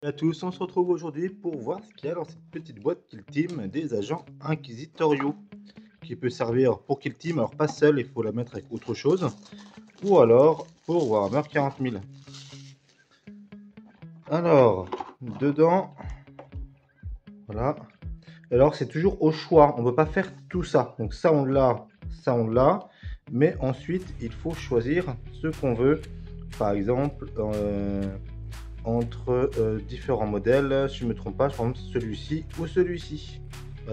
Salut à tous, on se retrouve aujourd'hui pour voir ce qu'il y a dans cette petite boîte Kill Team des agents inquisitoriaux qui peut servir pour Kill Team, alors pas seul, il faut la mettre avec autre chose, ou alors pour Warhammer 40 000. Alors, dedans, voilà, alors c'est toujours au choix, on ne peut pas faire tout ça, donc ça on l'a, mais ensuite il faut choisir ce qu'on veut, par exemple, entre différents modèles, si je ne me trompe pas, par exemple celui-ci ou celui-ci.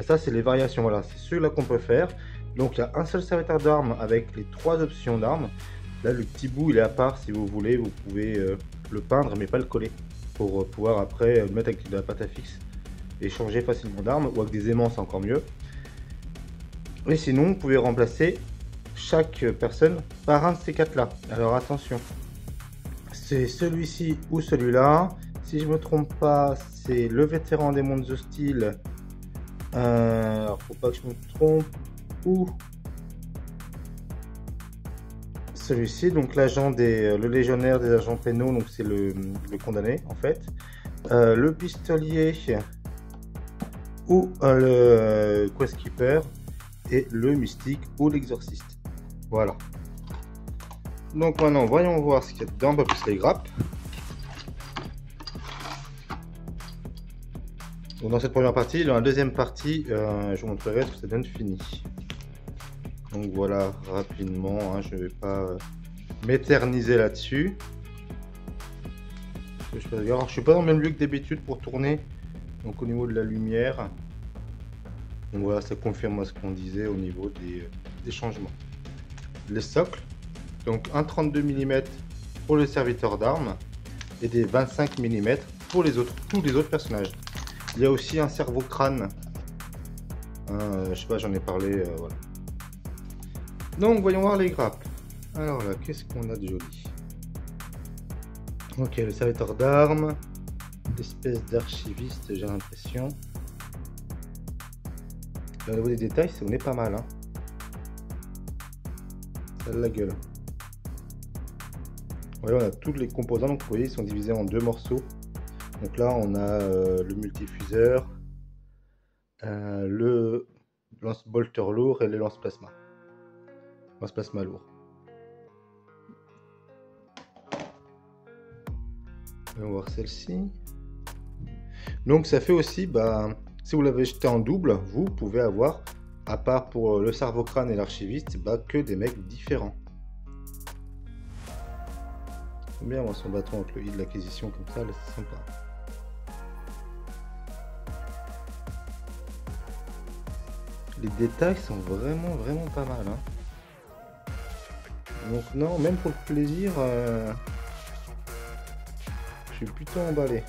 Ça c'est les variations, voilà, c'est ceux-là qu'on peut faire. Donc il y a un seul serviteur d'armes avec les 3 options d'armes. Là le petit bout il est à part, si vous voulez, vous pouvez le peindre mais pas le coller, pour pouvoir après le mettre avec de la pâte à fixe et changer facilement d'arme, ou avec des aimants c'est encore mieux. Et sinon vous pouvez remplacer chaque personne par un de ces 4 là. Alors attention, c'est celui-ci ou celui-là. Si je me trompe pas, c'est le vétéran des mondes hostiles. Alors, faut pas que je me trompe. Ou celui-ci, donc le légionnaire des agents pénaux, donc c'est le condamné en fait. Le pistolier ou le quest keeper, et le mystique ou l'exorciste. Voilà. Donc maintenant, voyons voir ce qu'il y a dedans, pas plus les grappes. Donc dans cette première partie, dans la deuxième partie, je vous montrerai ce que ça donne fini. Donc voilà, rapidement, hein, je ne vais pas m'éterniser là-dessus. Alors je suis pas dans le même lieu que d'habitude pour tourner, donc au niveau de la lumière. Donc voilà, ça confirme ce qu'on disait au niveau des changements. Les socles, donc un 32 mm pour le serviteur d'armes et des 25 mm pour tous les autres personnages. Il y a aussi un cerveau-crâne. Je sais pas, j'en ai parlé, voilà. Donc, voyons voir les grappes. Alors là, qu'est-ce qu'on a de joli? Ok, le serviteur d'armes. Espèce d'archiviste, j'ai l'impression. Au niveau des détails, on est pas mal. Hein. Ça a de la gueule. Voilà, on a tous les composants. Donc, vous voyez, ils sont divisés en 2 morceaux. Donc là, on a le multifuseur, le lance-bolter lourd et le lance-plasma. Lance-plasma lourd. On va voir celle-ci. Donc ça fait aussi, si vous l'avez jeté en double, vous pouvez avoir, à part pour le cerveau-crâne et l'archiviste, que des mecs différents. J'aime bien moi son bâton avec le i de l'acquisition comme ça, là c'est sympa. Les détails sont vraiment pas mal. Hein. Donc non, même pour le plaisir, je suis plutôt emballé.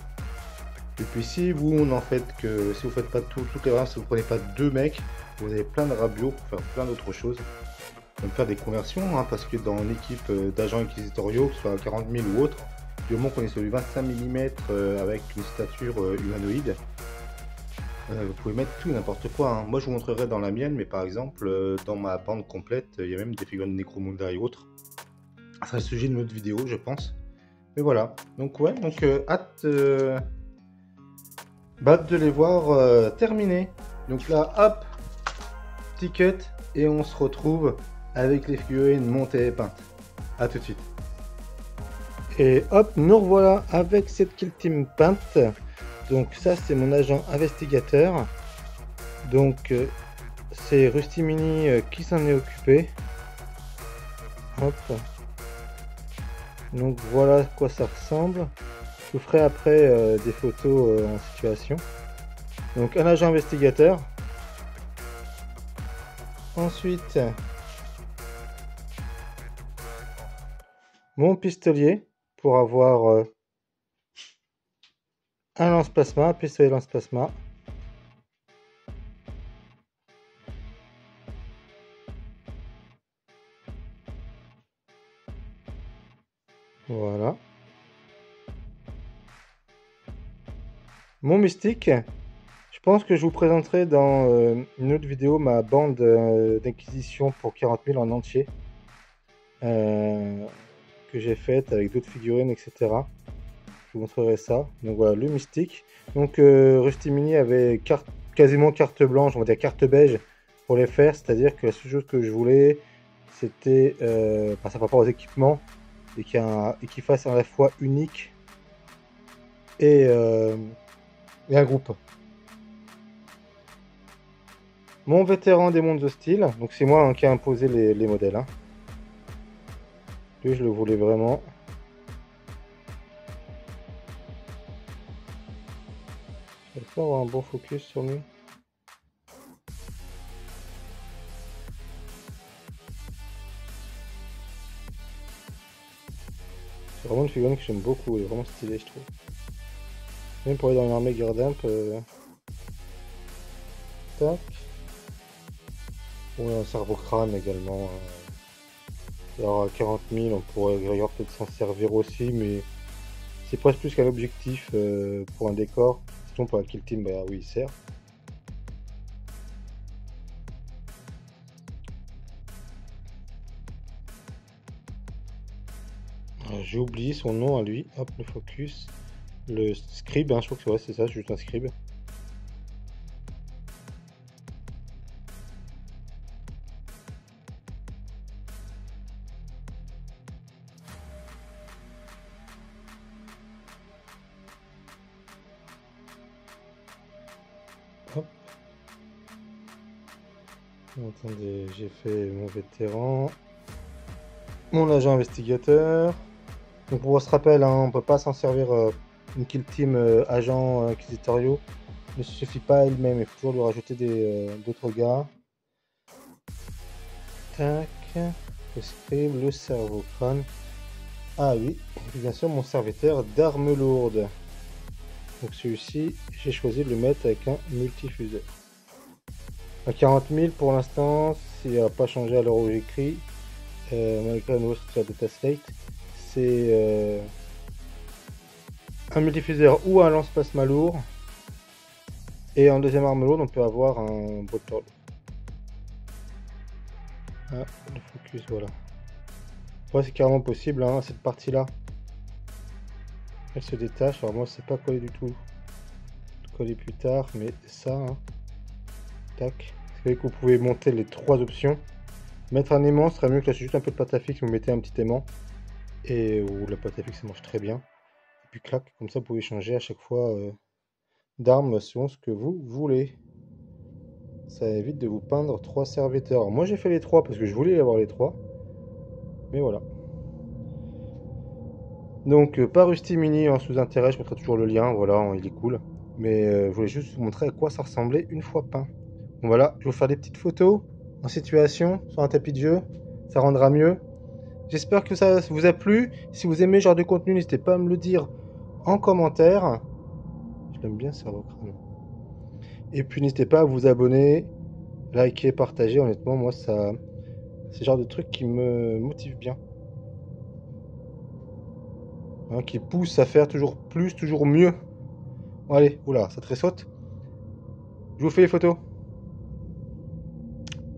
Et puis si vous faites pas toutes les variantes, si vous prenez pas 2 mecs, vous avez plein de rabios pour faire plein d'autres choses. Même faire des conversions, hein, parce que dans l'équipe d'agents inquisitoriaux, que ce soit 40 000 ou autre, du moment qu'on est sur du 25 mm avec une stature humanoïde, vous pouvez mettre tout n'importe quoi. Hein. Moi je vous montrerai dans la mienne, mais par exemple dans ma bande complète, il y a même des figurines de Necromunda et autres. Ça sera le sujet d'une autre vidéo, je pense. Mais voilà. Donc ouais, hâte de les voir terminer. Donc là, hop, petit cut, et on se retrouve avec les figurines montées et peintes. A tout de suite. Et hop, nous revoilà avec cette Kill Team peinte. Donc ça c'est mon agent investigateur. Donc c'est Rusty Mini qui s'en est occupé. Hop. Donc voilà à quoi ça ressemble. Je vous ferai après des photos en situation. Donc un agent investigateur. Ensuite mon pistolier pour avoir un lance-plasma, un pistolet lance-plasma. Voilà. Mon mystique. Je pense que je vous présenterai dans une autre vidéo ma bande d'acquisition pour 40 000 en entier. Que j'ai faite avec d'autres figurines, etc. Je vous montrerai ça. Donc voilà, le Mystique. Donc Rusty Mini avait quasiment carte blanche, on va dire carte beige pour les faire. C'est-à-dire que la seule chose que je voulais, c'était, par rapport aux équipements, et qu'il fasse à la fois unique et un groupe. Mon vétéran des mondes hostiles, donc c'est moi qui ai imposé les modèles. Hein. Lui, je le voulais vraiment. Il faut avoir un bon focus sur lui. C'est vraiment une figurine que j'aime beaucoup, elle est vraiment stylée, je trouve. Même pour aller dans une armée Gardamp. Tac. Ou un cerveau crâne également. Alors à 40 000, on pourrait peut-être s'en servir aussi, mais c'est presque plus qu'un objectif pour un décor. Sinon pour la kill team, bah oui, il sert. J'ai oublié son nom à lui. Hop, le focus. Le scribe, hein, je crois que c'est ça, juste un scribe. Hop. Attendez, j'ai fait mon vétéran. Mon agent investigateur. Donc pour se rappelle, hein, on peut pas s'en servir une kill team agent inquisitoriaux. Ne suffit pas elle-même, il faut toujours lui rajouter d'autres gars. Tac. Le scribe, le cerveau crâne. Ah oui, et bien sûr mon serviteur d'armes lourdes. Donc celui-ci, j'ai choisi de le mettre avec un multifuseur. À 40 000 pour l'instant, s'il n'a pas changé à l'heure où j'écris, malgré la nouvelle structure de Slate, c'est un multifuseur ou un lance-plasma lourd. Et en deuxième arme lourde, on peut avoir un bottle. Ah, le focus, voilà. Ouais, c'est carrément possible, hein, cette partie-là. Elle se détache, alors moi c'est pas collé du tout. Coller plus tard, mais ça, hein. Tac. Vous savez que vous pouvez monter les trois options. Mettre un aimant serait mieux que là, c'est juste un peu de pâte à fixe, vous mettez un petit aimant. Et la pâte à fixe ça marche très bien. Et puis clac, comme ça vous pouvez changer à chaque fois d'arme selon ce que vous voulez. Ça évite de vous peindre 3 serviteurs. Alors, moi j'ai fait les 3 parce que je voulais avoir les 3. Mais voilà. Donc par Rusty Mini en sous-intérêt, je mettrai toujours le lien, voilà, il est cool. Mais je voulais juste vous montrer à quoi ça ressemblait une fois peint. Bon voilà, je vais vous faire des petites photos en situation sur un tapis de jeu. Ça rendra mieux. J'espère que ça vous a plu. Si vous aimez ce genre de contenu, n'hésitez pas à me le dire en commentaire. Je l'aime bien, cerveau crâne. Et puis n'hésitez pas à vous abonner, liker, partager. Honnêtement, moi, ça, c'est le genre de truc qui me motive bien. Hein, qui pousse à faire toujours plus, toujours mieux. Bon, allez, oula, ça tressaute. Je vous fais les photos.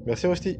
Merci Rusty.